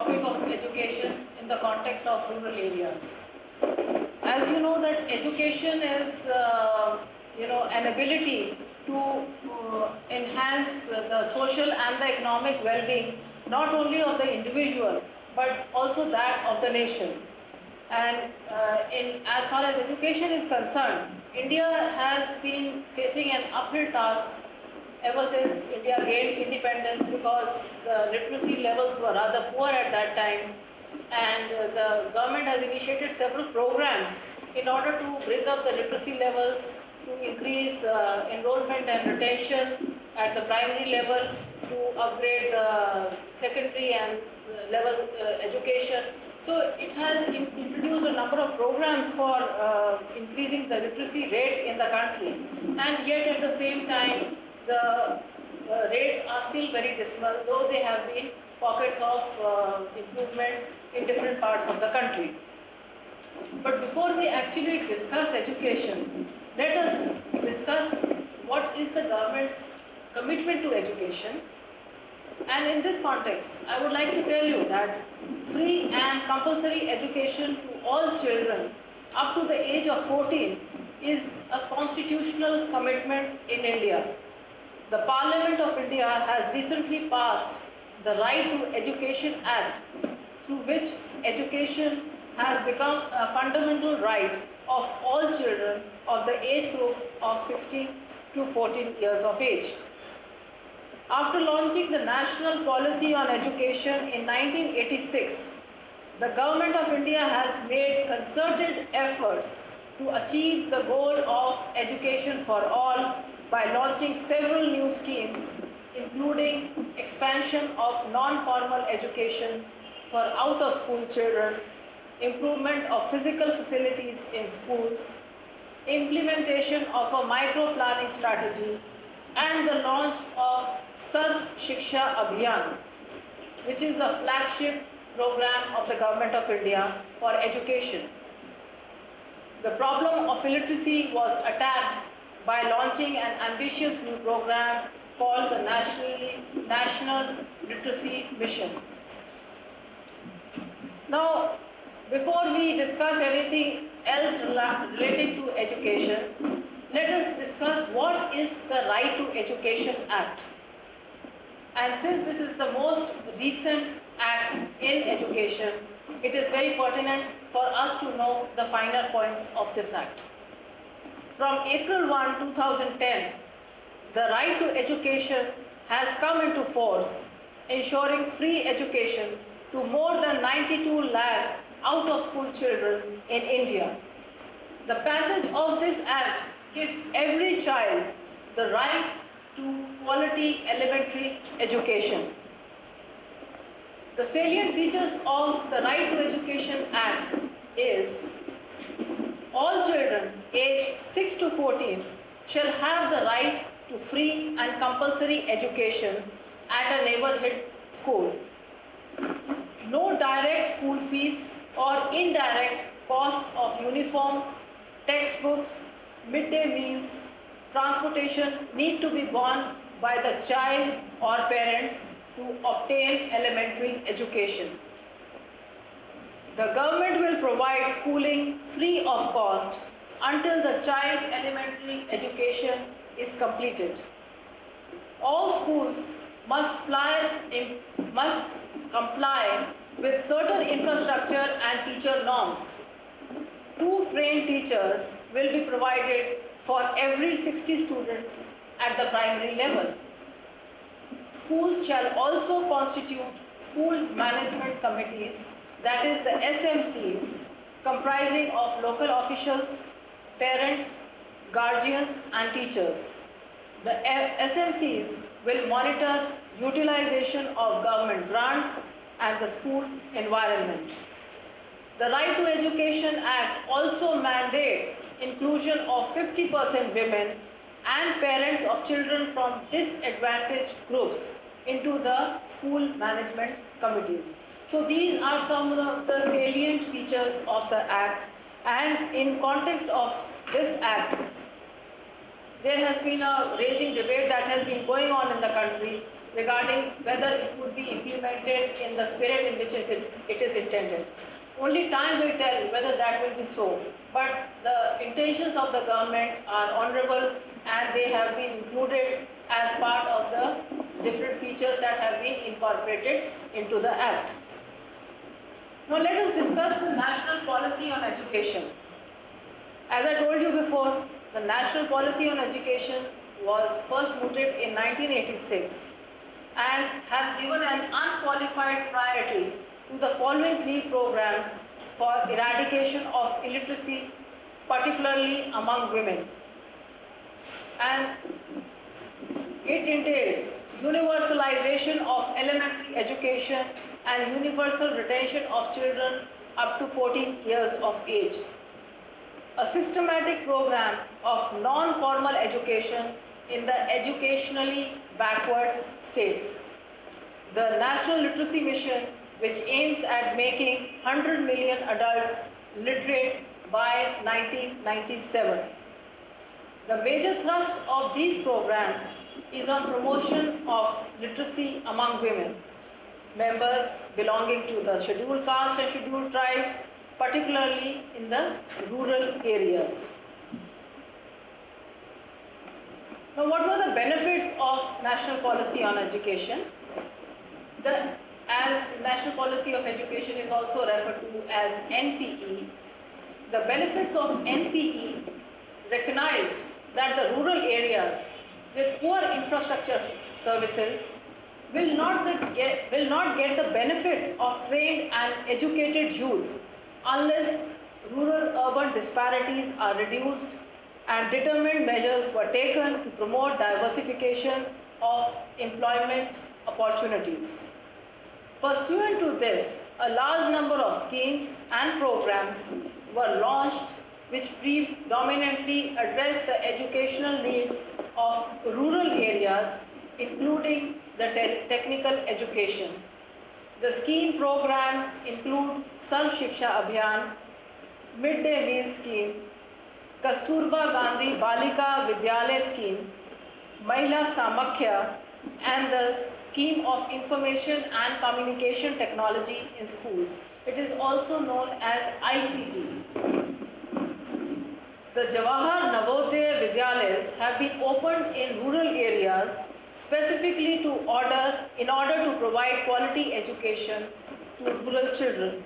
topic of education in the context of rural areas. As you know that education is an ability to enhance the social and the economic well-being not only of the individual but also that of the nation. And in as far as education is concerned, India has been facing an uphill task ever since India gained independence because the literacy levels were rather poor at that time, and the government has initiated several programs in order to bring up the literacy levels, to increase enrollment and retention at the primary level, to upgrade the secondary and level education. So it has introduced a number of programs for increasing the literacy rate in the country, and yet at the same time the rates are still very dismal, though there have been pockets of improvement in different parts of the country. But before we actually discuss education, let us discuss what is the government's commitment to education. And in this context, I would like to tell you that free and compulsory education to all children up to the age of 14 is a constitutional commitment in India. The Parliament of India has recently passed the Right to Education Act, through which education has become a fundamental right of all children of the age group of 16 to 14 years of age. After launching the National Policy on Education in 1986, the Government of India has made concerted efforts to achieve the goal of education for all by launching several new schemes, including expansion of non-formal education for out-of-school children, improvement of physical facilities in schools, implementation of a micro-planning strategy, and the launch of Sarv Shiksha Abhiyan, which is the flagship program of the Government of India for education. The problem of illiteracy was attacked by launching an ambitious new program called the National Literacy Mission. Now, before we discuss anything else related to education, let us discuss what is the Right to Education Act. And since this is the most recent act in education, it is very pertinent for us to know the finer points of this act. From April 1, 2010, the right to education has come into force, ensuring free education to more than 92 lakh out-of-school children in India. The passage of this act gives every child the right to quality elementary education. The salient features of the Right to Education Act is all children aged 6 to 14 shall have the right to free and compulsory education at a neighborhood school. No direct school fees or indirect cost of uniforms, textbooks, midday meals, transportation need to be borne by the child or parents to obtain elementary education. The government will provide schooling free of cost until the child's elementary education is completed. All schools must comply with certain infrastructure and teacher norms. 2 trained teachers will be provided for every 60 students at the primary level. Schools shall also constitute school management committees, that is the SMCs, comprising of local officials, parents, guardians and teachers. The SMCs will monitor utilization of government grants and the school environment. The Right to Education Act also mandates inclusion of 50% women and parents of children from disadvantaged groups into the school management committees. So these are some of the salient features of the Act, and in context of this Act, there has been a raging debate that has been going on in the country regarding whether it would be implemented in the spirit in which it is intended. Only time will tell whether that will be so. But the intentions of the government are honorable and they have been included as part of the different features that have been incorporated into the Act. Now let us discuss the national policy on education. As I told you before, the national policy on education was first mooted in 1986 and has given an unqualified priority to the following three programs for eradication of illiteracy, particularly among women. And it entails universalization of elementary education and universal retention of children up to 14 years of age. A systematic program of non-formal education in the educationally backward states. The National Literacy Mission, which aims at making 100 million adults literate by 1997. The major thrust of these programs is on promotion of literacy among women, members belonging to the scheduled caste and scheduled tribes, particularly in the rural areas. Now, what were the benefits of National Policy on Education? As National Policy of Education is also referred to as NPE, the benefits of NPE recognized that the rural areas with poor infrastructure services will not get the benefit of trained and educated youth unless rural-urban disparities are reduced and determined measures were taken to promote diversification of employment opportunities. Pursuant to this, a large number of schemes and programs were launched which predominantly address the educational needs of rural areas, including the technical education. The scheme programs include Sarv Shiksha Abhiyan, Midday Meal Scheme, Kasturba Gandhi Balika Vidyalaya Scheme, Mahila Samakhya, and the Scheme of Information and Communication Technology in Schools. It is also known as ICT. The Jawahar Navodaya Vidyalayas have been opened in rural areas specifically in order to provide quality education to rural children.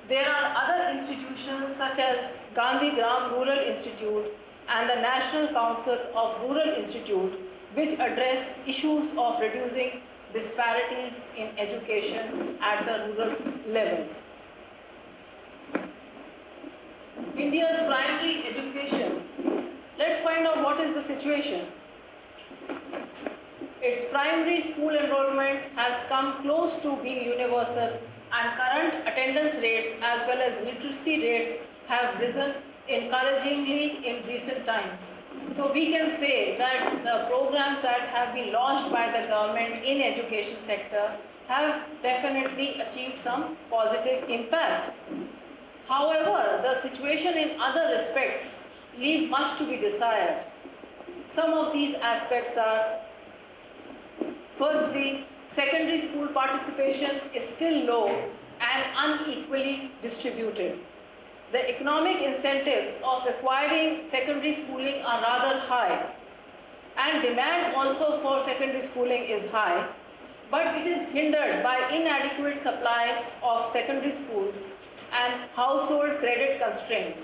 There are other institutions such as Gandhi Gram Rural Institute and the National Council of Rural Institute, which address issues of reducing disparities in education at the rural level. India's primary education. Let's find out what is the situation. Its primary school enrollment has come close to being universal, and current attendance rates as well as literacy rates have risen encouragingly in recent times. So we can say that the programs that have been launched by the government in education sector have definitely achieved some positive impact. However, the situation in other respects leave much to be desired. Some of these aspects are: firstly, secondary school participation is still low and unequally distributed. The economic incentives of acquiring secondary schooling are rather high, and demand also for secondary schooling is high, but it is hindered by inadequate supply of secondary schools and household credit constraints.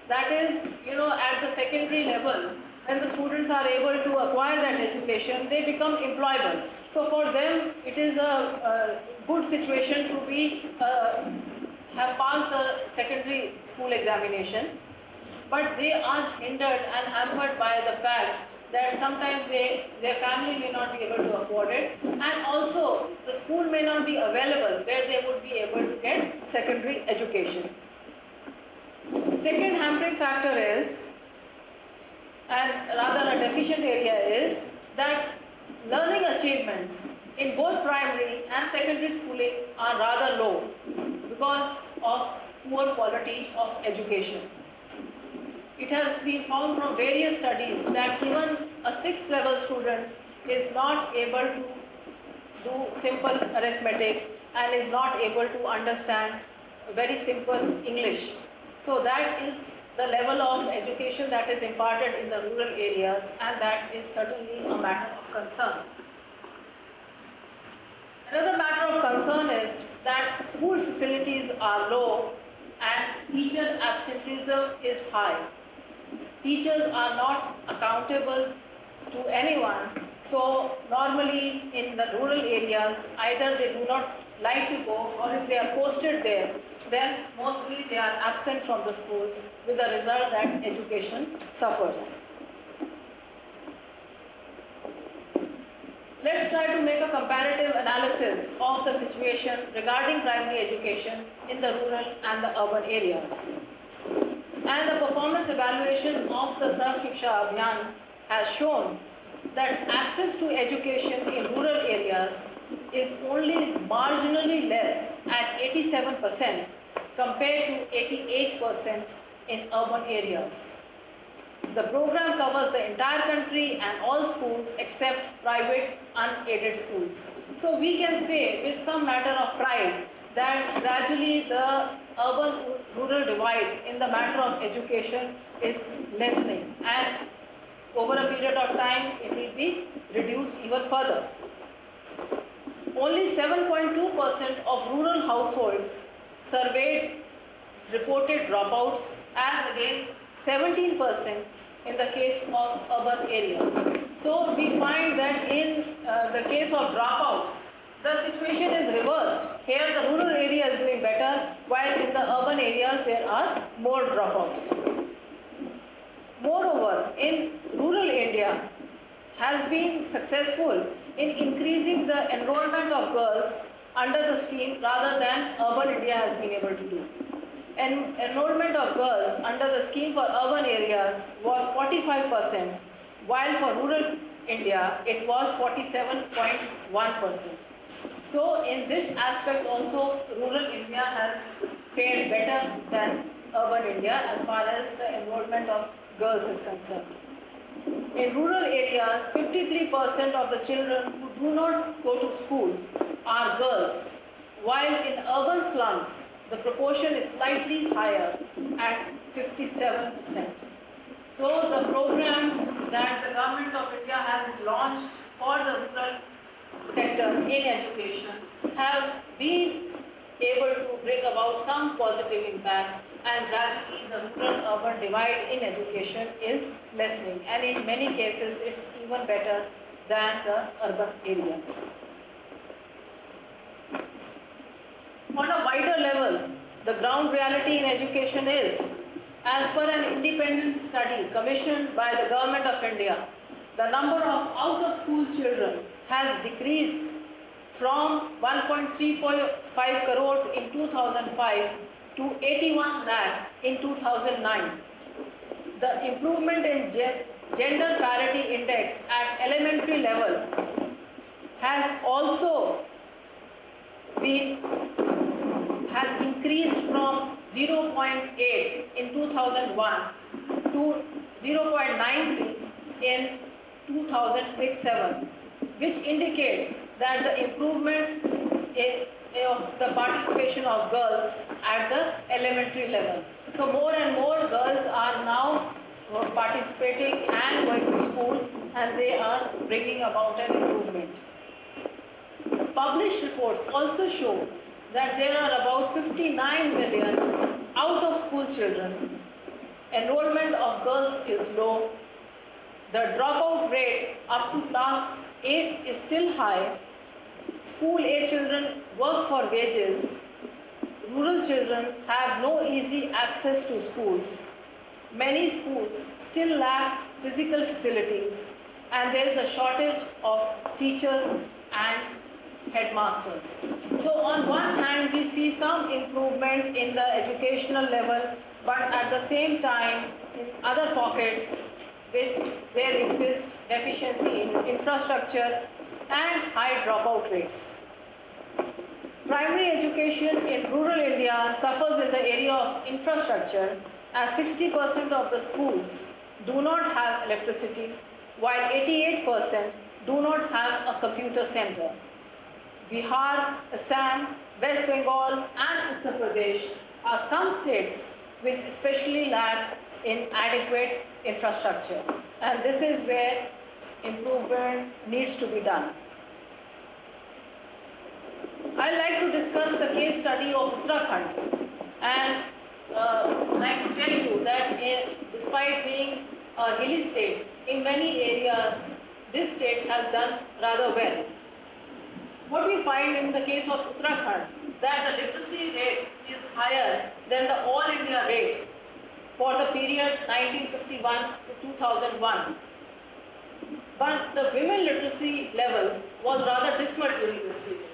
That is, at the secondary level, when the students are able to acquire that education, they become employable. So for them, it is a good situation to have passed the secondary school examination, but they are hindered and hampered by the fact that sometimes their family may not be able to afford it, and also the school may not be available where they would be able to get secondary education. Second hampering factor is, and rather a deficient area is, that learning achievements in both primary and secondary schooling are rather low because of poor quality of education. It has been found from various studies that even a 6th level student is not able to do simple arithmetic and is not able to understand very simple English. So that is the level of education that is imparted in the rural areas, and that is certainly a matter of concern. Another matter of concern is that school facilities are low and teacher absenteeism is high. Teachers are not accountable to anyone, so normally in the rural areas either they do not like to go, or if they are posted there, then mostly they are absent from the schools, with the result that education suffers. Let's try to make a comparative analysis of the situation regarding primary education in the rural and the urban areas. And the performance evaluation of the Sarv Shiksha Abhiyan has shown that access to education in rural areas is only marginally less at 87% compared to 88% in urban areas. The program covers the entire country and all schools except private unaided schools. So we can say with some matter of pride that gradually the urban-rural divide in the matter of education is lessening, and over a period of time it will be reduced even further. Only 7.2% of rural households surveyed reported dropouts, as against 17% in the case of urban areas. So we find that in the case of dropouts, the situation is reversed. Here the rural area is doing better, while in the urban areas there are more dropouts. Moreover, in rural India has been successful in increasing the enrollment of girls under the scheme rather than urban India has been able to do. Enrollment of girls under the scheme for urban areas was 45%, while for rural India it was 47.1%. So in this aspect also rural India has fared better than urban India as far as the enrollment of girls is concerned. In rural areas, 53% of the children who do not go to school are girls, while in urban slums the proportion is slightly higher at 57%. So the programs that the government of India has launched for the rural sector in education have been able to bring about some positive impact, and gradually the rural-urban divide in education is lessening, and in many cases it's even better than the urban areas. On a wider level, the ground reality in education is, as per an independent study commissioned by the Government of India, the number of out-of-school children has decreased from 1.345 crores in 2005 to 81 lakh in 2009. The improvement in gender parity index at elementary level has also has increased from 0.8 in 2001 to 0.93 in 2006-07, which indicates that the improvement of the participation of girls at the elementary level. So more and more girls are now participating and going to school, and they are bringing about an improvement. Published reports also show that there are about 59 million out-of-school children. Enrollment of girls is low. The dropout rate up to class 8 is still high. School-age children work for wages. Rural children have no easy access to schools. Many schools still lack physical facilities, and there is a shortage of teachers and headmasters. So on one hand we see some improvement in the educational level, but at the same time in other pockets there exists deficiency in infrastructure and high dropout rates. Primary education in rural India suffers in the area of infrastructure, as 60% of the schools do not have electricity, while 88% do not have a computer center. Bihar, Assam, West Bengal, and Uttar Pradesh are some states which especially lack in adequate infrastructure. And this is where improvement needs to be done. I'd like to discuss the case study of Uttarakhand, and like to tell you that despite being a hilly state, in many areas this state has done rather well. What we find in the case of Uttarakhand, that the literacy rate is higher than the all India rate for the period 1951 to 2001. But the women literacy level was rather dismal during this period.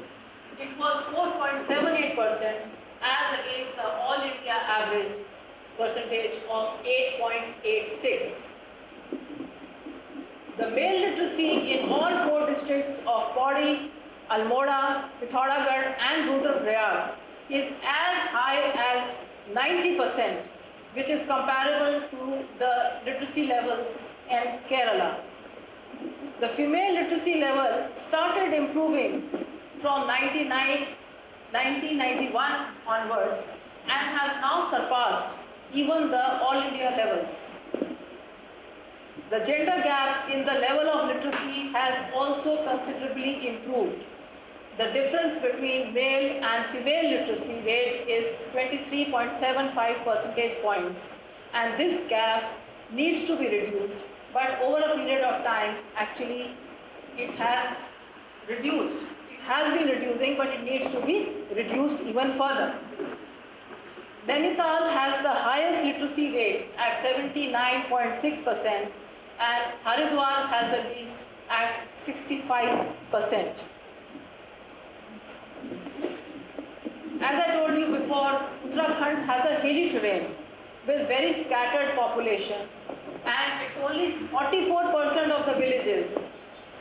It was 4.78% as against the all India average percentage of 8.86. The male literacy in all 4 districts of Pauri, Almora, Pithoragarh and Rudraprayag is as high as 90%, which is comparable to the literacy levels in Kerala. The female literacy level started improving from 1991 onwards and has now surpassed even the all India levels. The gender gap in the level of literacy has also considerably improved. The difference between male and female literacy rate is 23.75 percentage points, and this gap needs to be reduced, but over a period of time actually it has reduced. It has been reducing, but it needs to be reduced even further. Nainital has the highest literacy rate at 79.6% and Haridwar has the least at 65%. As I told you before, Uttarakhand has a hilly terrain with very scattered population, and it's only 44% of the villages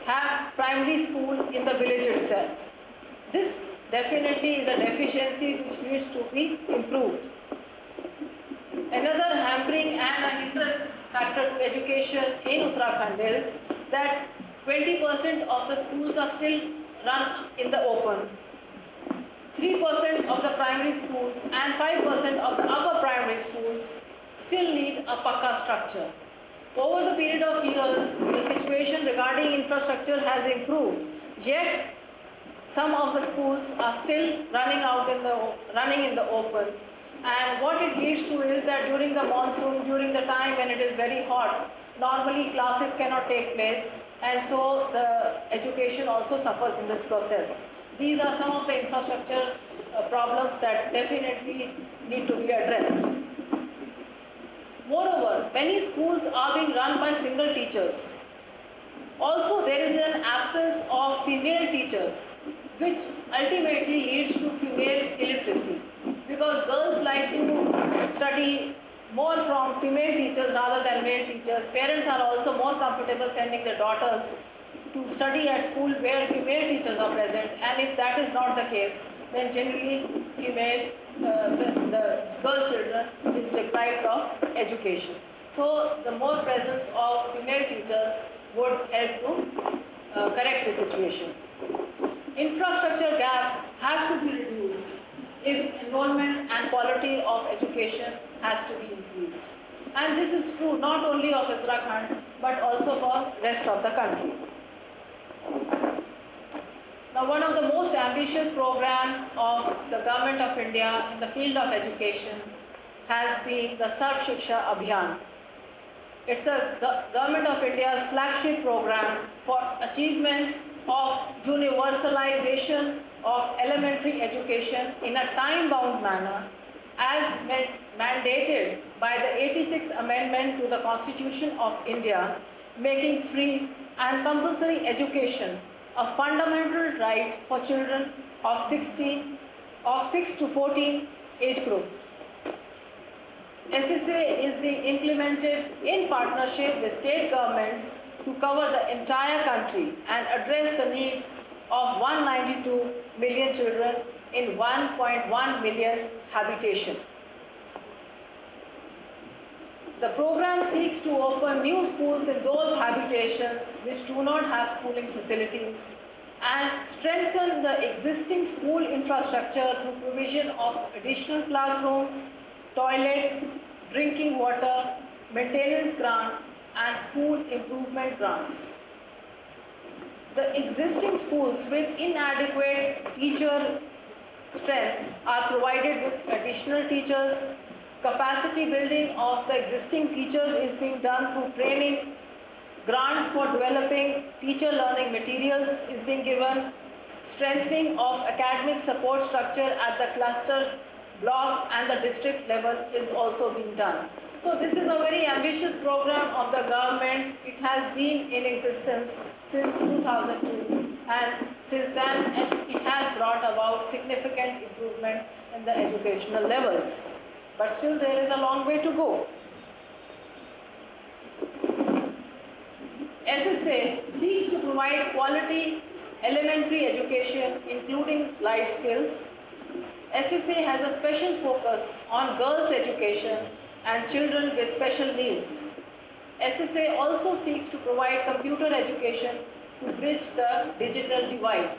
have primary school in the village itself. This definitely is a deficiency which needs to be improved. Another hampering and a hindrance factor to education in Uttarakhand is that 20% of the schools are still run in the open. 3% of the primary schools and 5% of the upper primary schools still need a pakka structure. Over the period of years, the situation regarding infrastructure has improved, yet some of the schools are still running in the open. And what it leads to is that during the monsoon, during the time when it is very hot, normally classes cannot take place, and so the education also suffers in this process. These are some of the infrastructure problems that definitely need to be addressed. Moreover, many schools are being run by single teachers. Also, there is an absence of female teachers, which ultimately leads to female illiteracy, because girls like to study more from female teachers rather than male teachers. Parents are also more comfortable sending their daughters to study at school where female teachers are present, and if that is not the case, then generally the girl children is deprived of education. So the more presence of female teachers would help to correct the situation. Infrastructure gaps have to be reduced if enrollment and quality of education has to be increased. And this is true not only of Uttarakhand but also for rest of the country. Now, one of the most ambitious programs of the Government of India in the field of education has been the Sarv Shiksha Abhiyan. It's the Government of India's flagship program for achievement of universalization of elementary education in a time-bound manner, as mandated by the 86th Amendment to the Constitution of India, making free and compulsory education a fundamental right for children of 6 to 14 age group. SSA is being implemented in partnership with state governments to cover the entire country and address the needs of 192 million children in 1.1 million habitation. The program seeks to open new schools in those habitations which do not have schooling facilities and strengthen the existing school infrastructure through provision of additional classrooms, toilets, drinking water, maintenance grant, and school improvement grants. The existing schools with inadequate teacher strength are provided with additional teachers. Capacity building of the existing teachers is being done through training. Grants for developing teacher learning materials is being given. Strengthening of academic support structure at the cluster, block and the district level is also being done. So this is a very ambitious program of the government. It has been in existence since 2002, and since then it has brought about significant improvement in the educational levels. But still there is a long way to go. SSA seeks to provide quality elementary education including life skills. SSA has a special focus on girls' education and children with special needs. SSA also seeks to provide computer education to bridge the digital divide.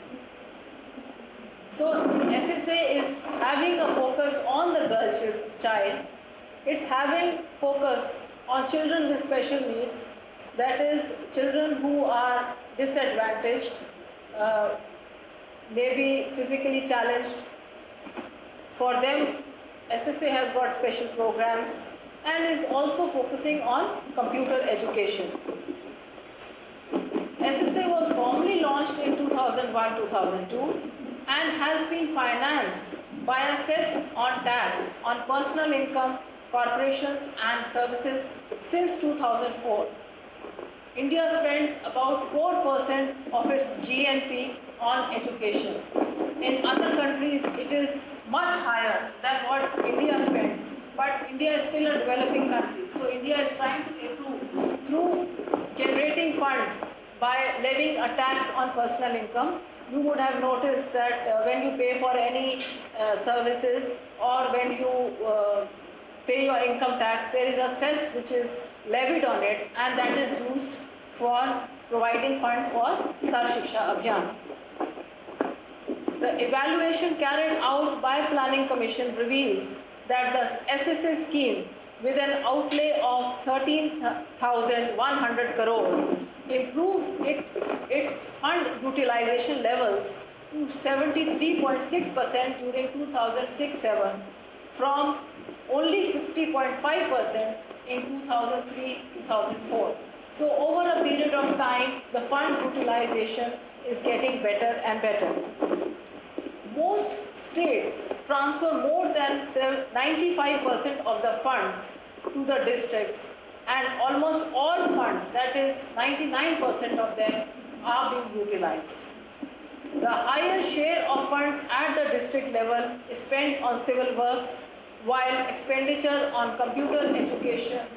So SSA is having a focus on the girl child. It's having focus on children with special needs, that is children who are disadvantaged, maybe physically challenged. For them, SSA has got special programs and is also focusing on computer education. SSA was formally launched in 2001-2002 and has been financed by a cess on tax on personal income, corporations and services since 2004. India spends about 4% of its GNP on education. In other countries, it is much higher than what India spends. But India is still a developing country. So India is trying to improve through generating funds by levying a tax on personal income. You would have noticed that when you pay for any services or when you pay your income tax, there is a cess which is levied on it, and that is used for providing funds for Sarv Shiksha Abhiyan. The evaluation carried out by Planning Commission reveals that the SSA scheme, with an outlay of 13,100 crore, improved its fund utilization levels to 73.6% during 2006-07 from only 50.5% in 2003-2004. So over a period of time, the fund utilization is getting better and better. Most states transfer more than 95% of the funds to the districts, and almost all funds, that is 99% of them, are being utilized. The highest share of funds at the district level is spent on civil works, while expenditure on computer education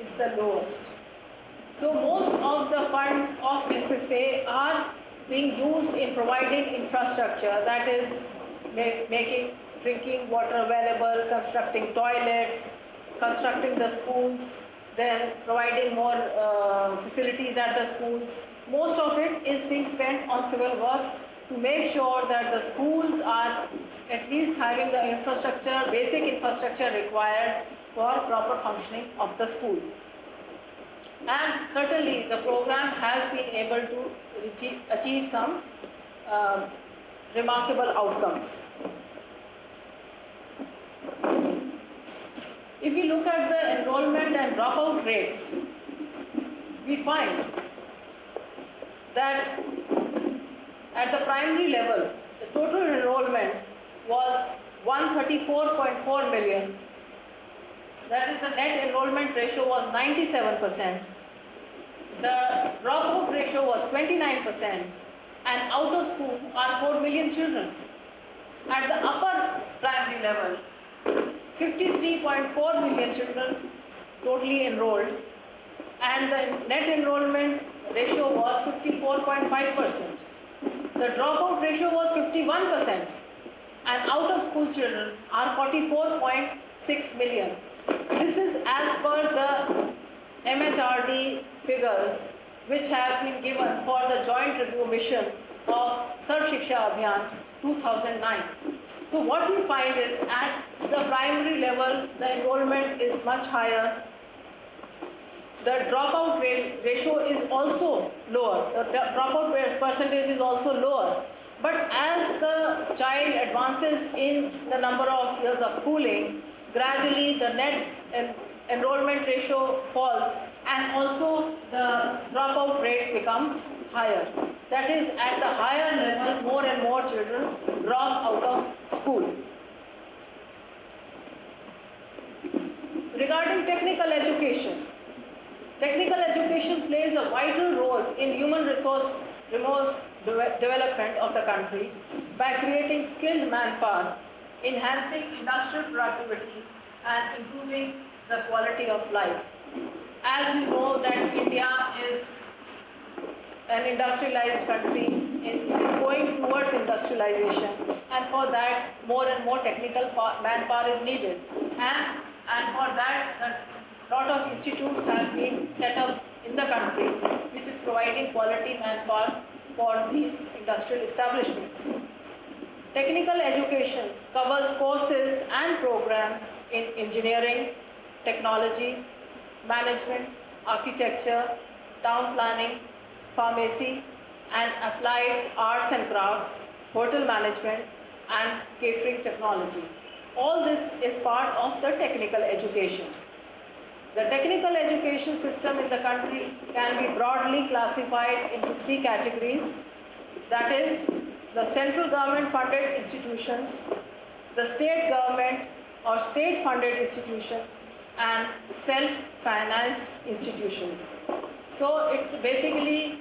is the lowest. So most of the funds of SSA are being used in providing infrastructure, that is making drinking water available, constructing toilets, constructing the schools, then providing more facilities at the schools. Most of it is being spent on civil works to make sure that the schools are at least having the infrastructure, basic infrastructure required for proper functioning of the school. And certainly the program has been able to achieve some remarkable outcomes. If we look at the enrollment and dropout rates, we find that at the primary level, the total enrollment was 134.4 million. That is, the net enrollment ratio was 97%. The dropout ratio was 29%, and out of school are 4 million children. At the upper primary level, 53.4 million children totally enrolled, and the net enrollment ratio was 54.5%. The dropout ratio was 51%, and out of school children are 44.6 million. This is as per the MHRD figures which have been given for the Joint Review Mission of Sarv Shiksha Abhiyan 2009. So what we find is at the primary level, the enrollment is much higher. The dropout ratio is also lower. The dropout percentage is also lower. But as the child advances in the number of years of schooling, gradually the net enrollment ratio falls and also the dropout rates become higher. That is, at the higher level, more and more children drop out of school. Regarding technical education plays a vital role in human resource development of the country by creating skilled manpower, enhancing industrial productivity, and improving the quality of life. As you know that India is an industrialized country, it is going towards industrialization, and for that more and more technical manpower is needed. And for that, a lot of institutes have been set up in the country which is providing quality manpower for these industrial establishments. Technical education covers courses and programs in engineering, technology, management, architecture, town planning, pharmacy, and applied arts and crafts, hotel management, and catering technology. All this is part of the technical education. The technical education system in the country can be broadly classified into three categories. That is, the central government funded institutions, the state government or state funded institution, and self-financed institutions. So it's basically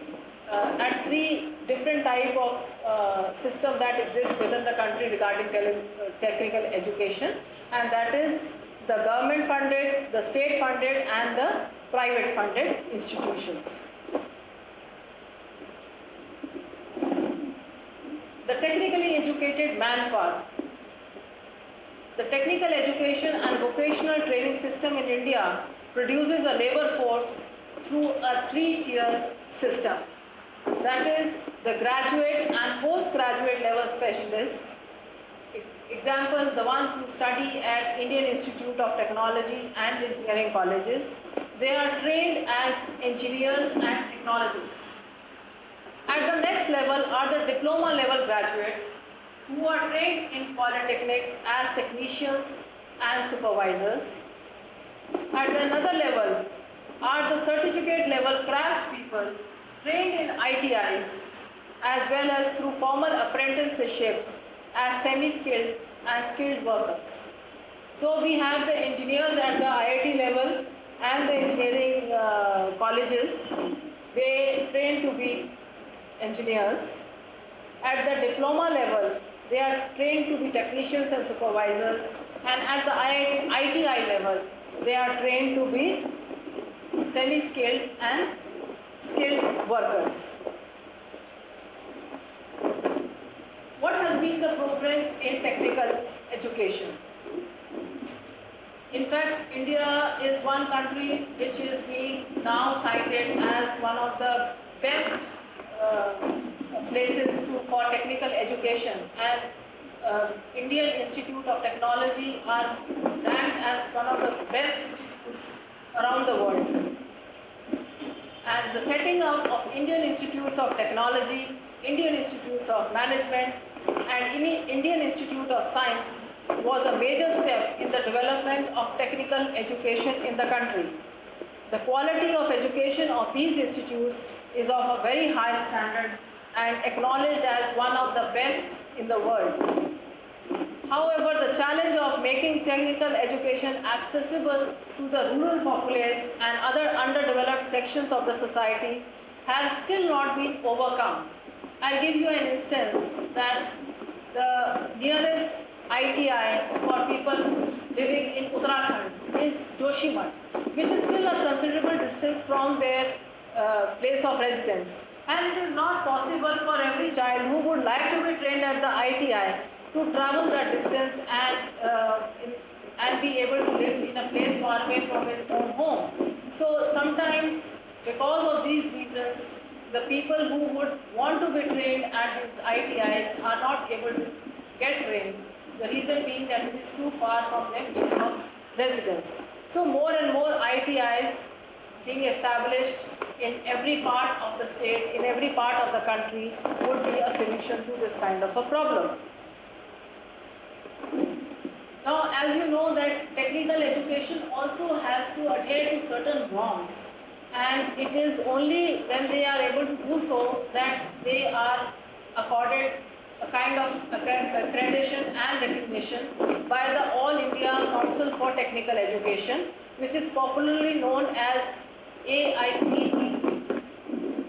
at three different type of system that exists within the country regarding technical education, and that is the government funded, the state funded, and the private funded institutions. The technically educated manpower. The technical education and vocational training system in India produces a labor force through a three-tier system. That is, the graduate and postgraduate level specialists. Example, the ones who study at Indian Institute of Technology and Engineering colleges, they are trained as engineers and technologists. At the next level are the diploma level graduates who are trained in polytechnics as technicians and supervisors. At another level are the certificate level craft people trained in ITIs as well as through formal apprenticeships as semi-skilled and skilled workers. So we have the engineers at the IIT level and the engineering colleges. They train to be engineers. At the diploma level, they are trained to be technicians and supervisors, and at the ITI level, they are trained to be semi-skilled and skilled workers. What has been the progress in technical education? In fact, India is one country which is being now cited as one of the best places for technical education, and Indian Institute of Technology are ranked as one of the best institutes around the world. And the setting up of Indian Institutes of Technology, Indian Institutes of Management, and Indian Institute of Science was a major step in the development of technical education in the country. The quality of education of these institutes is of a very high standard and acknowledged as one of the best in the world. However, the challenge of making technical education accessible to the rural populace and other underdeveloped sections of the society has still not been overcome. I'll give you an instance that the nearest ITI for people living in Uttarakhand is Joshimath, which is still a considerable distance from their place of residence. And it is not possible for every child who would like to be trained at the ITI to travel that distance and be able to live in a place far away from his own home. So sometimes, because of these reasons, the people who would want to be trained at these ITIs are not able to get trained. The reason being that it is too far from their place of residence. So more and more ITIs being established in every part of the state, in every part of the country would be a solution to this kind of a problem. Now, as you know that technical education also has to adhere to certain norms, and it is only when they are able to do so that they are accorded a kind of accreditation and recognition by the All India Council for Technical Education, which is popularly known as AICTE.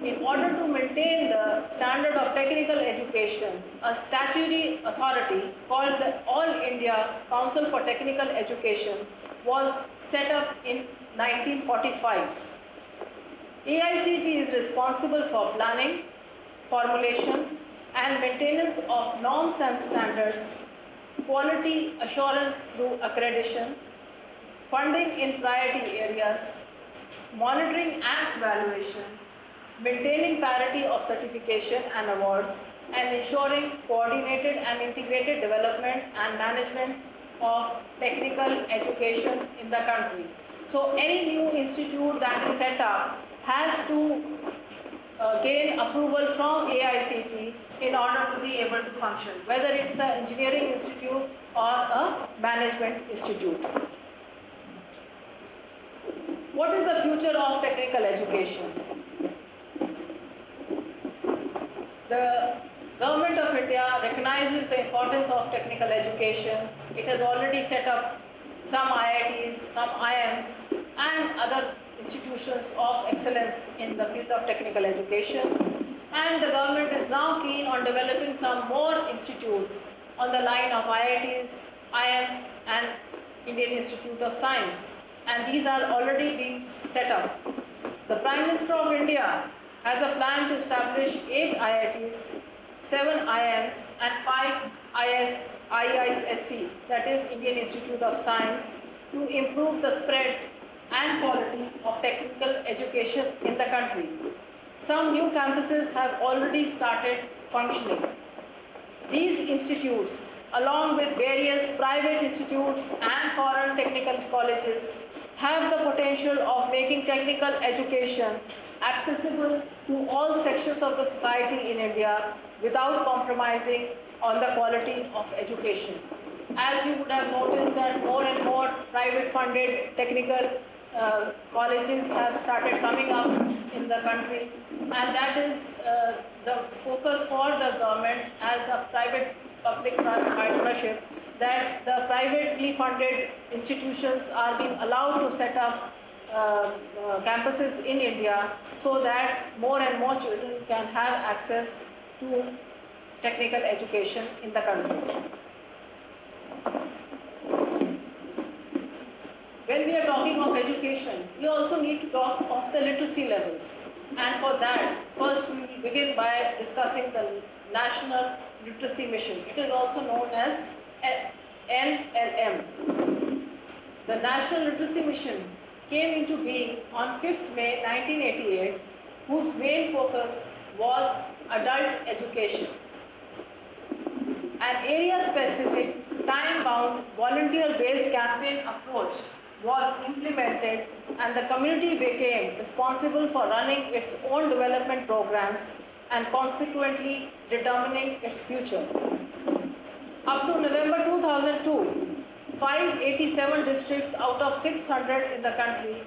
In order to maintain the standard of technical education, a statutory authority called the All India Council for Technical Education was set up in 1945. AICTE is responsible for planning, formulation, and maintenance of norms and standards, quality assurance through accreditation, funding in priority areas, monitoring and evaluation, maintaining parity of certification and awards, and ensuring coordinated and integrated development and management of technical education in the country. So any new institute that is set up has to gain approval from AICTE in order to be able to function, whether it's an engineering institute or a management institute. What is the future of technical education? The Government of India recognizes the importance of technical education. It has already set up some IITs, some IIMs, and other institutions of excellence in the field of technical education. And the government is now keen on developing some more institutes on the line of IITs, IIMs, and Indian Institute of Science. And these are already being set up. The Prime Minister of India has a plan to establish 8 IITs, 7 IIMs, and 5 IISc, that is Indian Institute of Science, to improve the spread and quality of technical education in the country. Some new campuses have already started functioning. These institutes, along with various private institutes and foreign technical colleges, have the potential of making technical education accessible to all sections of the society in India without compromising on the quality of education. As you would have noticed that more and more private funded technical colleges have started coming up in the country, and that is the focus for the government as a private-public partnership, that the privately funded institutions are being allowed to set up campuses in India so that more and more children can have access to technical education in the country. When we are talking of education, we also need to talk of the literacy levels. And for that, first we will begin by discussing the National Literacy Mission. It is also known as NLM. The National Literacy Mission came into being on 5th May 1988, whose main focus was adult education. An area-specific, time-bound, volunteer-based campaign approach was implemented, and the community became responsible for running its own development programs and consequently determining its future. Up to November 2002, 587 districts out of 600 in the country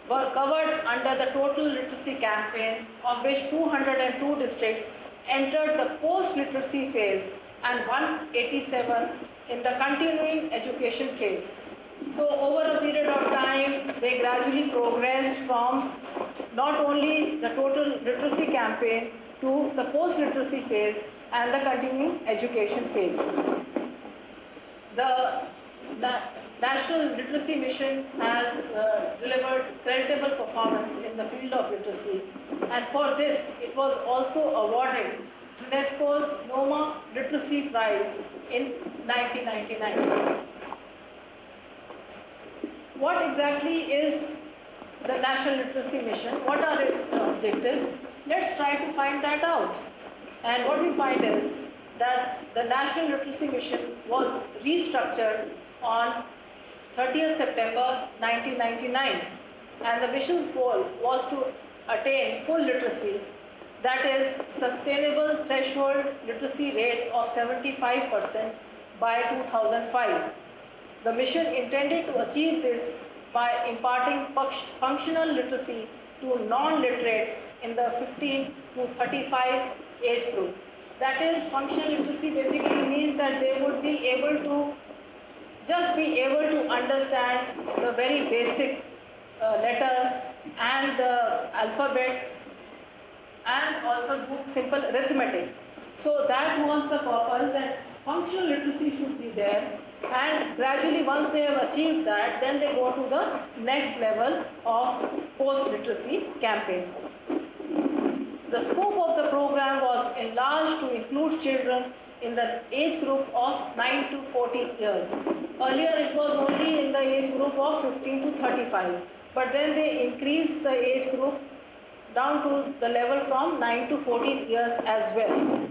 were covered under the total literacy campaign, of which 202 districts entered the post-literacy phase and 187 in the continuing education phase. So over a period of time, they gradually progressed from not only the total literacy campaign to the post-literacy phase and the continuing education phase. The National Literacy Mission has delivered creditable performance in the field of literacy, and for this it was also awarded UNESCO's Noma Literacy Prize in 1999. What exactly is the National Literacy Mission? What are its objectives? let's try to find that out. And what we find is that the National Literacy Mission was restructured on 30th September 1999, and the mission's goal was to attain full literacy, that is sustainable threshold literacy rate of 75% by 2005. The mission intended to achieve this by imparting functional literacy to non-literates in the 15 to 35 age group. That is, functional literacy basically means that they would be able to understand the very basic letters and the alphabets, and also do simple arithmetic. So that was the purpose, that functional literacy should be there, and gradually once they have achieved that, then they go to the next level of post-literacy campaign. The scope of the program was enlarged to include children in the age group of 9 to 14 years. Earlier it was only in the age group of 15 to 35, but then they increased the age group down to the level from 9 to 14 years as well.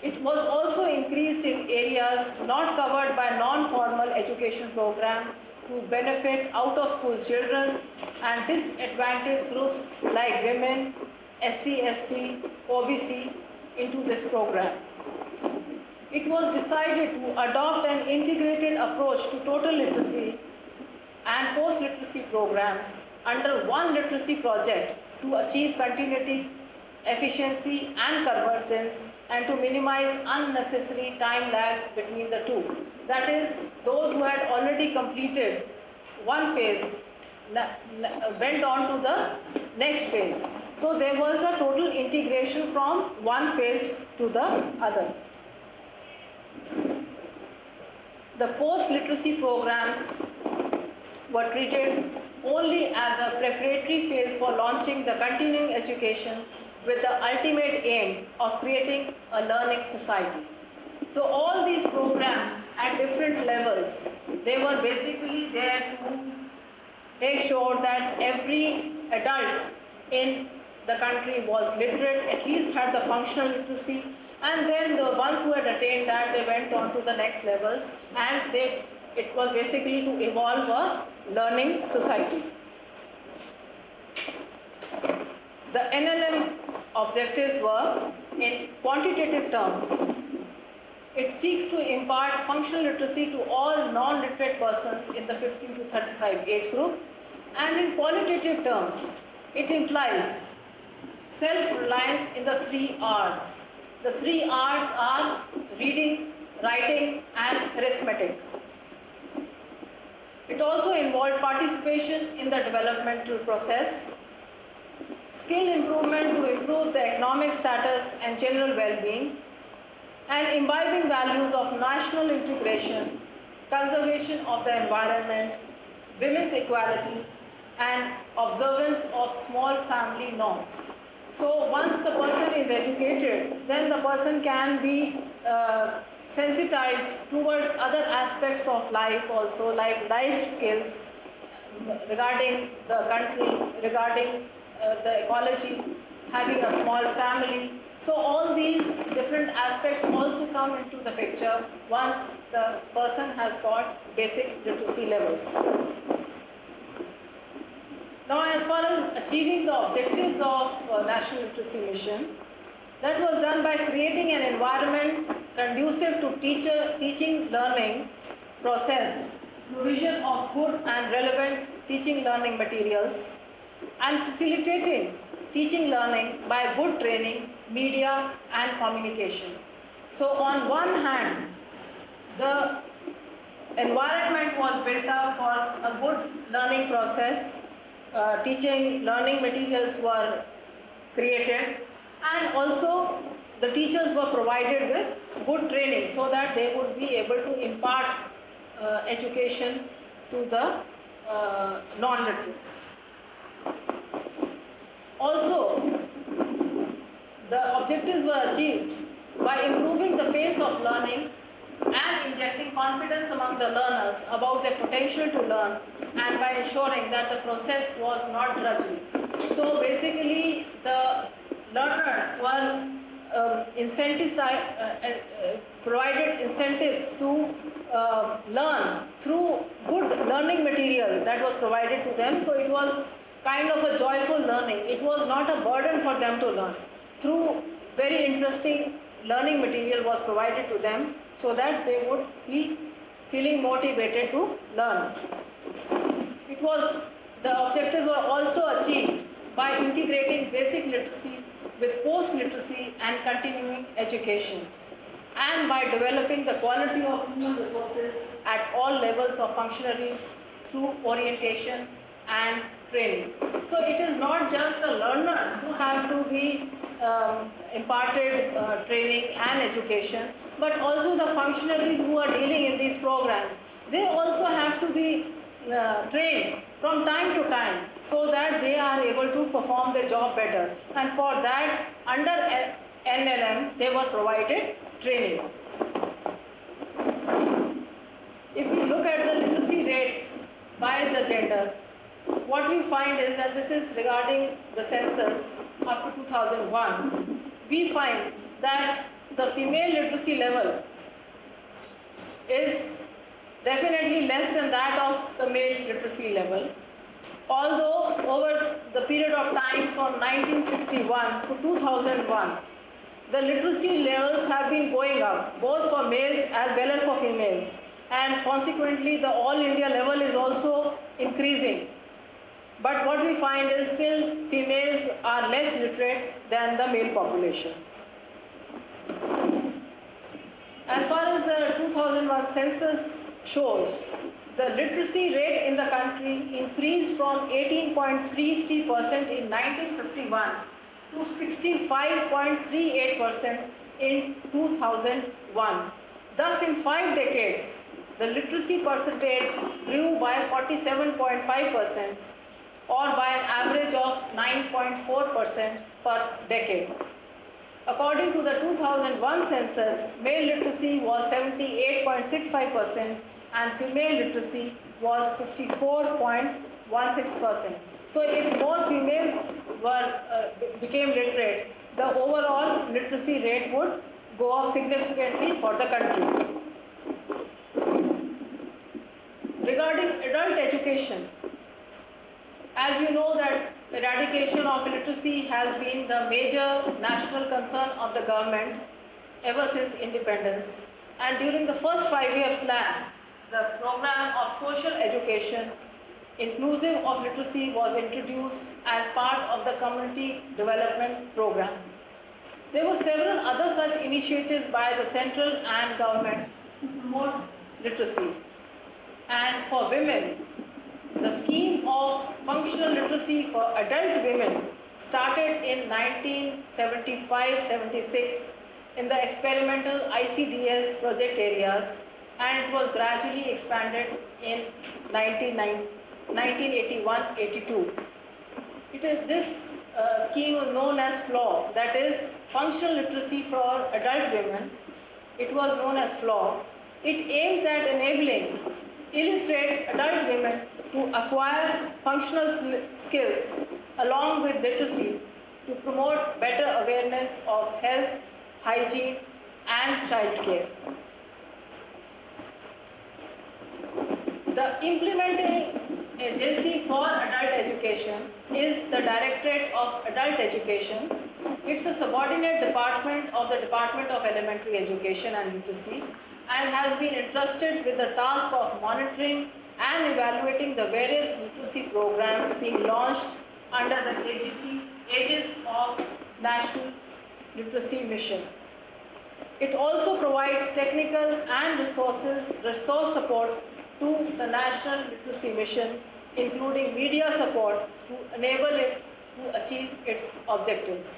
It was also increased in areas not covered by non-formal education program to benefit out-of-school children and disadvantaged groups like women, SC, ST, OBC into this program. It was decided to adopt an integrated approach to total literacy and post-literacy programs under one literacy project to achieve continuity, efficiency and convergence, and to minimize unnecessary time lag between the two. That is, those who had already completed one phase went on to the next phase. So there was a total integration from one phase to the other. The post-literacy programs were treated only as a preparatory phase for launching the continuing education with the ultimate aim of creating a learning society. So all these programs at different levels, they were basically there to make sure that every adult in the country was literate, at least had the functional literacy, and then the ones who had attained that, they went on to the next levels, and it was basically to evolve a learning society. The NLM objectives were in quantitative terms. It seeks to impart functional literacy to all non-literate persons in the 15 to 35 age group, and in qualitative terms, it implies self-reliance in the 3 R's. The 3 R's are reading, writing and arithmetic. It also involved participation in the developmental process, skill improvement to improve the economic status and general well-being, and imbibing values of national integration, conservation of the environment, women's equality, and observance of small family norms. So once the person is educated, then the person can be sensitized towards other aspects of life also, like life skills regarding the country, regarding the ecology, having a small family. So all these different aspects also come into the picture once the person has got basic literacy levels. Now, as far as achieving the objectives of National Literacy Mission, that was done by creating an environment conducive to teaching learning process, provision of good and relevant teaching learning materials, and facilitating teaching learning by good training, media and communication. So on one hand, the environment was built up for a good learning process, teaching learning materials were created, and also the teachers were provided with good training so that they would be able to impart education to the non-literates. Also, the objectives were achieved by improving the pace of learning and injecting confidence among the learners about their potential to learn, and by ensuring that the process was not drudgery. So basically, the learners were provided incentives to learn through good learning material that was provided to them. So it was kind of a joyful learning. It was not a burden for them to learn. Through very interesting learning material was provided to them so that they would be feeling motivated to learn. The objectives were also achieved by integrating basic literacy with post-literacy and continuing education, and by developing the quality of human resources at all levels of functionaries through orientation and training. So it is not just the learners who have to be imparted training and education, but also the functionaries who are dealing in these programs. They also have to be trained from time to time so that they are able to perform their job better. And for that, under NLM, they were provided training. If we look at the literacy rates by the gender, what we find is that this is regarding the census up to 2001. We find that the female literacy level is definitely less than that of the male literacy level. Although over the period of time from 1961 to 2001, the literacy levels have been going up, both for males as well as for females. And consequently, the all India level is also increasing. But what we find is still females are less literate than the male population. As far as the 2001 census shows, the literacy rate in the country increased from 18.33% in 1951 to 65.38% in 2001. Thus, in 5 decades, the literacy percentage grew by 47.5%, or by an average of 9.4% per decade. According to the 2001 census, male literacy was 78.65% and female literacy was 54.16%. So if more females became literate, the overall literacy rate would go up significantly for the country. Regarding adult education, as you know that eradication of illiteracy has been the major national concern of the government ever since independence. And during the first 5-year plan, the program of social education inclusive of literacy was introduced as part of the community development program. There were several other such initiatives by the central and government to promote literacy. And for women, the scheme of functional literacy for adult women started in 1975-76 in the experimental ICDS project areas, and it was gradually expanded in 1981-82. This scheme was known as FLAW, that is Functional Literacy for Adult Women. It was known as FLAW. It aims at enabling illiterate adult women to acquire functional skills along with literacy to promote better awareness of health, hygiene and child care. The implementing agency for adult education is the Directorate of Adult Education. It's a subordinate department of the Department of Elementary Education and Literacy, and has been entrusted with the task of monitoring and evaluating the various literacy programs being launched under the aegis of National Literacy Mission. It also provides technical and resource support to the National Literacy Mission, including media support to enable it to achieve its objectives.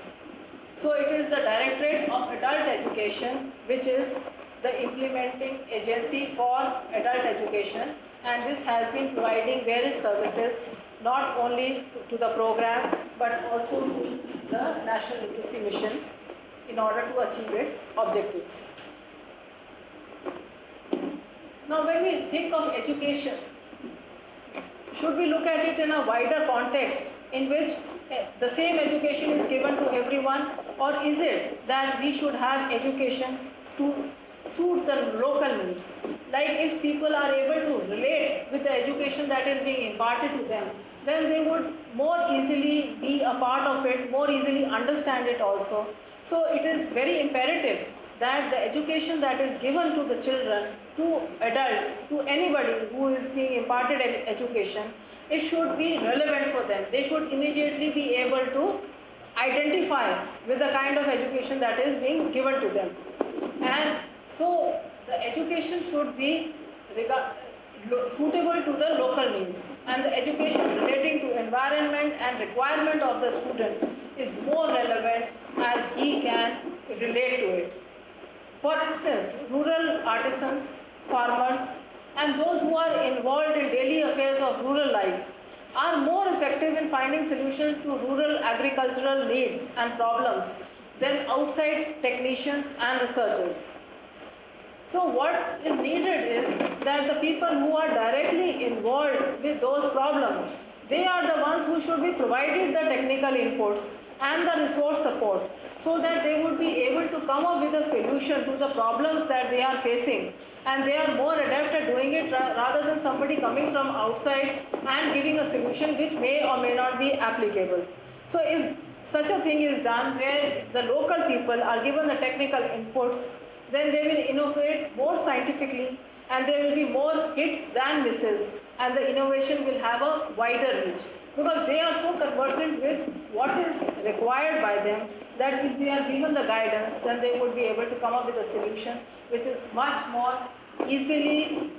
So it is the Directorate of Adult Education which is the implementing agency for adult education, and this has been providing various services not only to the program but also to the National Literacy Mission in order to achieve its objectives. Now when we think of education, should we look at it in a wider context in which the same education is given to everyone, or is it that we should have education to suit the local needs? Like if people are able to relate with the education that is being imparted to them, then they would more easily be a part of it, more easily understand it also. So it is very imperative that the education that is given to the children, to adults, to anybody who is being imparted education, it should be relevant for them. They should immediately be able to identify with the kind of education that is being given to them. And so the education should be suitable to the local needs, and the education relating to environment and requirement of the student is more relevant as he can relate to it. For instance, rural artisans, farmers, and those who are involved in daily affairs of rural life are more effective in finding solutions to rural agricultural needs and problems than outside technicians and researchers. So what is needed is that the people who are directly involved with those problems, they are the ones who should be provided the technical inputs and the resource support, so that they would be able to come up with a solution to the problems that they are facing, and they are more adept at doing it rather than somebody coming from outside and giving a solution which may or may not be applicable. So if such a thing is done where the local people are given the technical inputs, then they will innovate more scientifically, and there will be more hits than misses, and the innovation will have a wider reach, because they are so conversant with what is required by them that if they are given the guidance, then they would be able to come up with a solution which is much more easily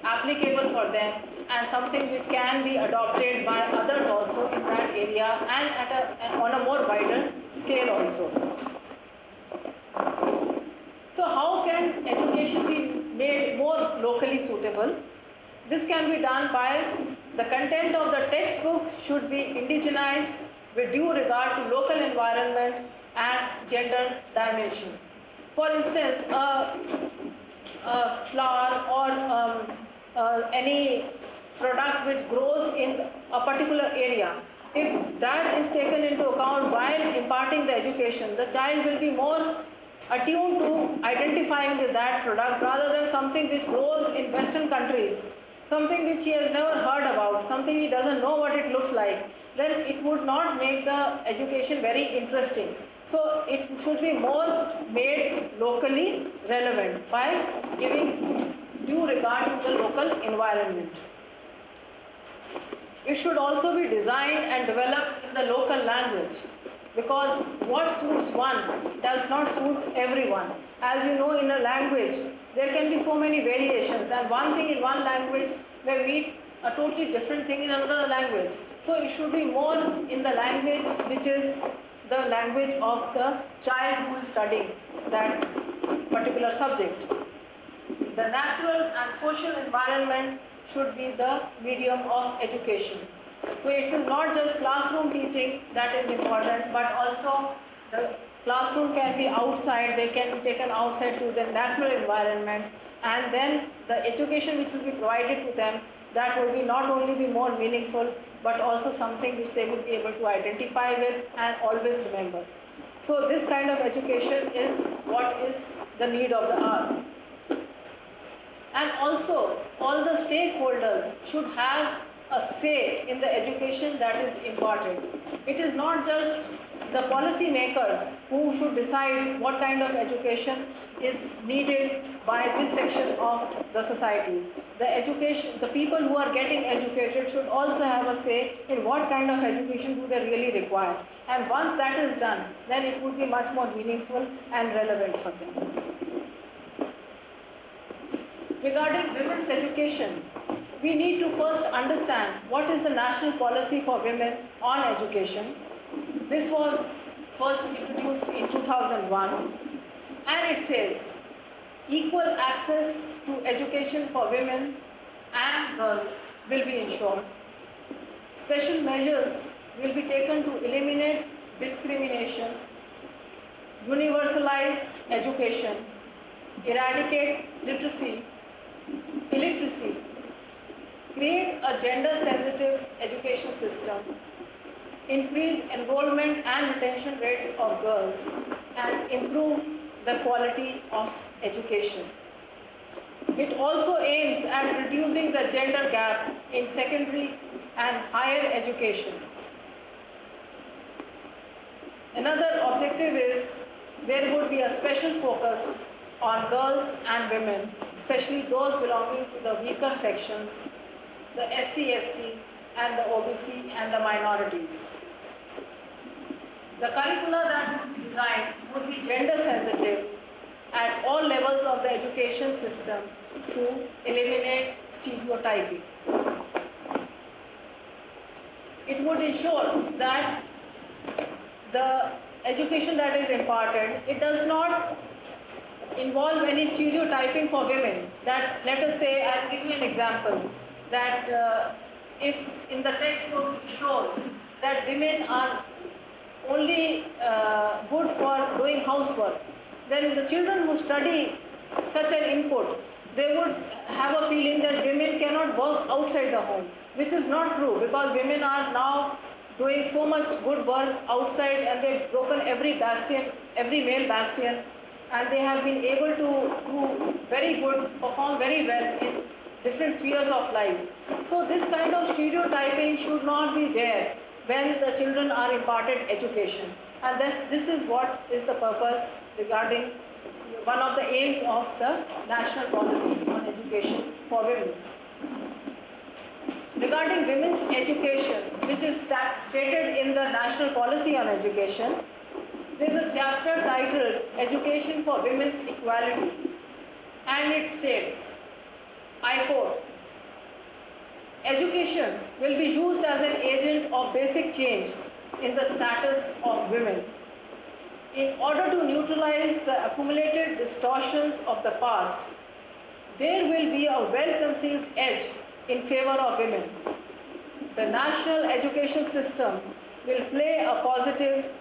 applicable for them, and something which can be adopted by others also in that area, and on a more wider scale also. So how can education be made more locally suitable? This can be done by the content of the textbook should be indigenized with due regard to local environment and gender dimension. For instance, a flower or any product which grows in a particular area, if that is taken into account while imparting the education, the child will be more attuned to identifying with that product rather than something which grows in Western countries, something which he has never heard about, something he doesn't know what it looks like. Then it would not make the education very interesting. So it should be more made locally relevant by giving due regard to the local environment. It should also be designed and developed in the local language, because what suits one does not suit everyone. As you know, in a language, there can be so many variations, and one thing in one language may mean a totally different thing in another language. So it should be more in the language which is the language of the child who is studying that particular subject. The natural and social environment should be the medium of education. So it is not just classroom teaching that is important, but also the classroom can be outside, they can be taken outside to the natural environment, and then the education which will be provided to them, that will be not only be more meaningful, but also something which they will be able to identify with and always remember. So this kind of education is what is the need of the hour. And also, all the stakeholders should have a say in the education that is imparted. It is not just the policy makers who should decide what kind of education is needed by this section of the society. The people who are getting educated should also have a say in what kind of education do they really require. And once that is done, then it would be much more meaningful and relevant for them. Regarding women's education, we need to first understand what is the national policy for women on education. This was first introduced in 2001, and it says equal access to education for women and girls will be ensured. Special measures will be taken to eliminate discrimination, universalize education, eradicate illiteracy, create a gender-sensitive education system, increase enrollment and retention rates of girls, and improve the quality of education. It also aims at reducing the gender gap in secondary and higher education. Another objective is there would be a special focus on girls and women, especially those belonging to the weaker sections, the SC, ST, and the OBC and the minorities. The curricula that would be designed would be gender sensitive at all levels of the education system to eliminate stereotyping. It would ensure that the education that is imparted, it does not involve any stereotyping for women. That, let us say, I'll give you an example, that if in the textbook it shows that women are only good for doing housework, then the children who study such an input, they would have a feeling that women cannot work outside the home, which is not true, because women are now doing so much good work outside, and they've broken every bastion, every male bastion, and they have been able to do very good, perform very well in different spheres of life. So this kind of stereotyping should not be there when the children are imparted education. And this is what is the purpose regarding one of the aims of the national policy on education for women. Regarding women's education, which is stated in the national policy on education, there is a chapter titled Education for Women's Equality, and it states, I quote, education will be used as an agent of basic change in the status of women. In order to neutralize the accumulated distortions of the past, there will be a well-conceived edge in favor of women. The national education system will play a positive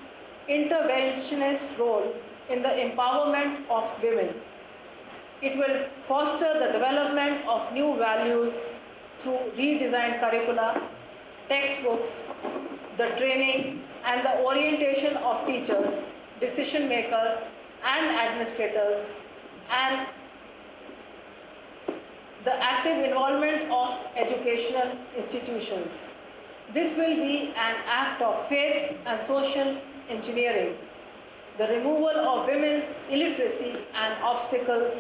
interventionist role in the empowerment of women. It will foster the development of new values through redesigned curricula, textbooks, the training and the orientation of teachers, decision makers and administrators, and the active involvement of educational institutions. This will be an act of faith and social engineering. The removal of women's illiteracy and obstacles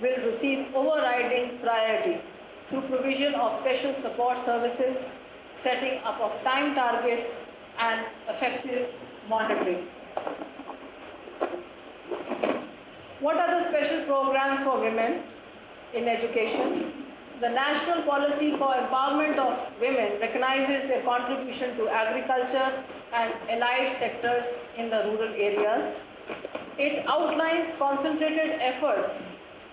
will receive overriding priority through provision of special support services, setting up of time targets, and effective monitoring. What are the special programs for women in education? The National Policy for Empowerment of Women recognizes their contribution to agriculture and allied sectors in the rural areas. It outlines concentrated efforts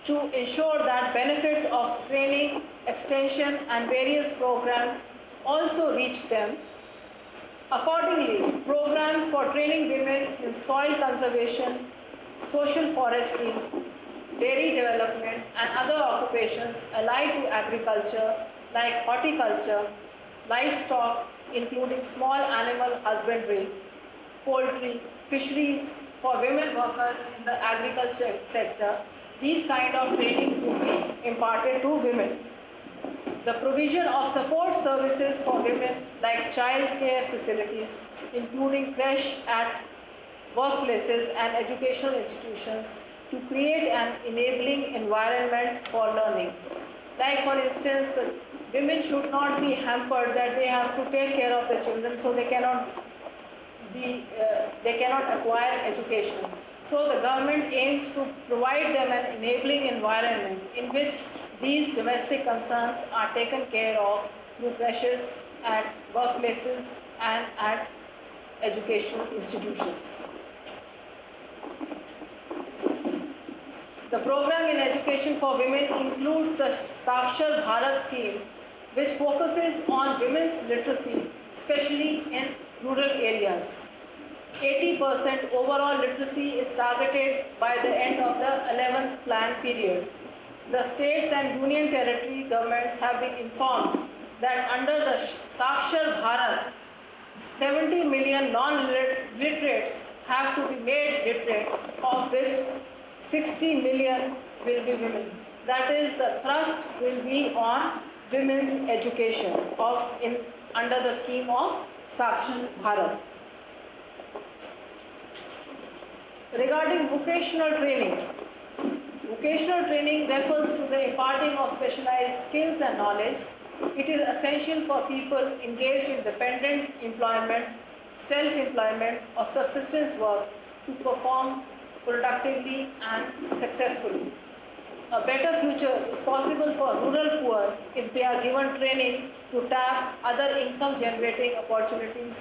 to ensure that benefits of training, extension, and various programs also reach them. Accordingly, programs for training women in soil conservation, social forestry, dairy development, and other occupations allied to agriculture like horticulture, livestock, including small animal husbandry, poultry, fisheries for women workers in the agriculture sector, these kind of trainings will be imparted to women. The provision of support services for women like child care facilities, including creche at workplaces and educational institutions, to create an enabling environment for learning. Like for instance, the women should not be hampered that they have to take care of the children, so they cannot acquire education. So the government aims to provide them an enabling environment in which these domestic concerns are taken care of through creches at workplaces and at educational institutions. The program in education for women includes the Sakshar Bharat scheme, which focuses on women's literacy, especially in rural areas. 80% overall literacy is targeted by the end of the 11th plan period. The states and union territory governments have been informed that under the Sakshar Bharat 70 million non-literates have to be made literate, of which 60 million will be women. That is, the thrust will be on women's education under the scheme of Sakshi Bharat. Regarding vocational training refers to the imparting of specialized skills and knowledge. It is essential for people engaged in dependent employment, self-employment or subsistence work to perform productively and successfully. A better future is possible for rural poor if they are given training to tap other income generating opportunities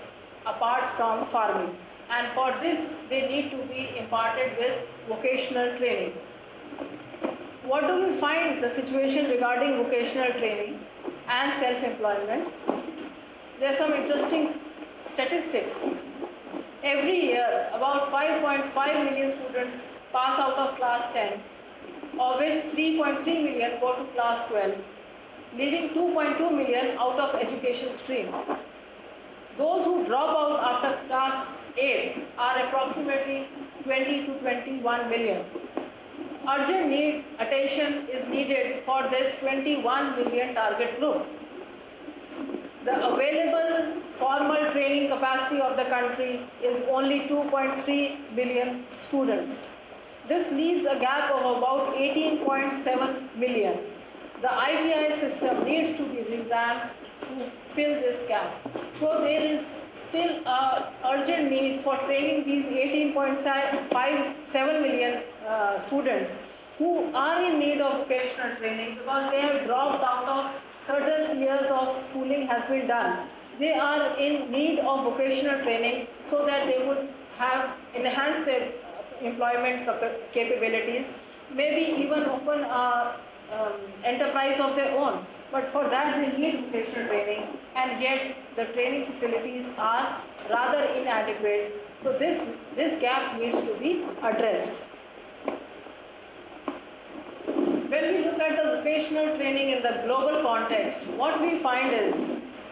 apart from farming. And for this, they need to be imparted with vocational training. What do we find the situation regarding vocational training and self-employment? There are some interesting statistics. Every year, about 5.5 million students pass out of class 10, of which 3.3 million go to class 12, leaving 2.2 million out of education stream. Those who drop out after class 8 are approximately 20 to 21 million. Urgent attention is needed for this 21 million target group. The available formal training capacity of the country is only 2.3 billion students. This leaves a gap of about 18.7 million. The ITI system needs to be revamped to fill this gap. So there is still an urgent need for training these 18.57 million students who are in need of vocational training because they have dropped out of certain years of schooling has been done. They are in need of vocational training so that they would have enhanced their employment capabilities, maybe even open an enterprise of their own. But for that they need vocational training, and yet the training facilities are rather inadequate. So this gap needs to be addressed. When we look at the vocational training in the global context, what we find is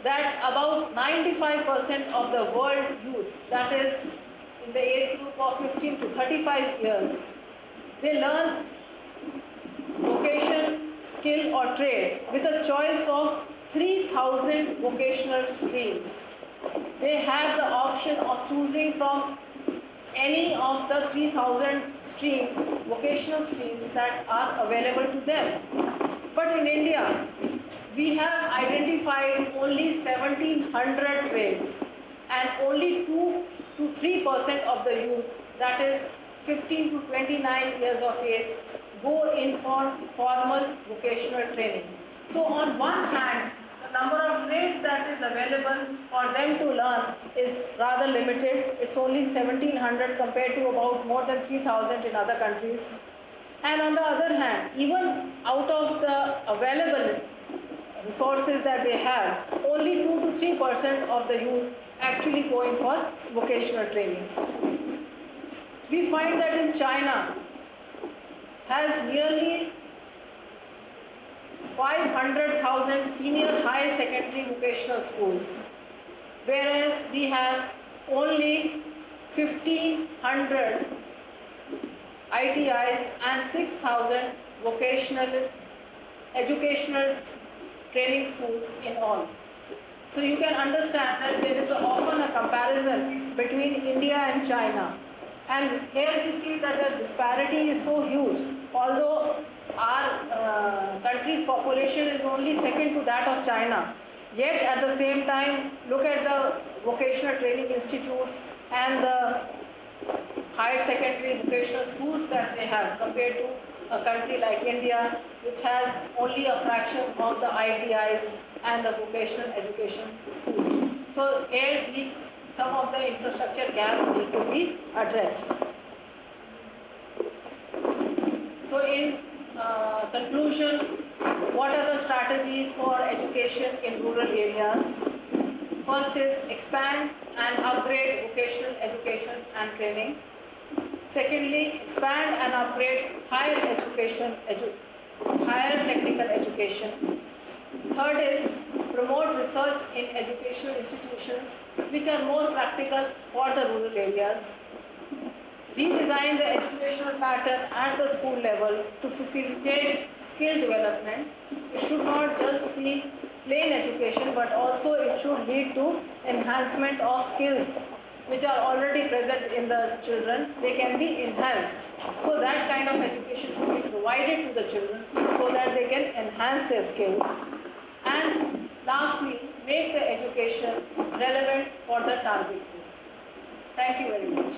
that about 95% of the world youth, that is in the age group of 15 to 35 years, they learn vocation, skill or trade with a choice of 3,000 vocational streams. They have the option of choosing from any of the 3,000 streams, vocational streams that are available to them. But in India, we have identified only 1,700 trades, and only 2 to 3% of the youth, that is 15 to 29 years of age, go in for formal vocational training. So on one hand, the number of trades that is available for them to learn is rather limited. It's only 1,700 compared to about more than 3,000 in other countries. And on the other hand, even out of the available resources that they have, only 2 to 3% of the youth actually go in for vocational training. We find that in China, has nearly 500,000 senior high secondary vocational schools, whereas we have only 1,500 ITIs and 6,000 vocational educational training schools in all. So you can understand that there is often a comparison between India and China. And here we see that the disparity is so huge. Although our country's population is only second to that of China, yet at the same time, look at the vocational training institutes and the higher secondary vocational schools that they have compared to a country like India, which has only a fraction of the ITIs and the vocational education schools. So here some of the infrastructure gaps need to be addressed. So in conclusion, what are the strategies for education in rural areas? First is expand and upgrade vocational education and training. Secondly, expand and upgrade higher technical education. Third is promote research in educational institutions which are more practical for the rural areas, redesign the educational pattern at the school level to facilitate skill development. It should not just be plain education, but also it should lead to enhancement of skills which are already present in the children. They can be enhanced. So that kind of education should be provided to the children so that they can enhance their skills. And lastly, make the education relevant for the target group. Thank you very much.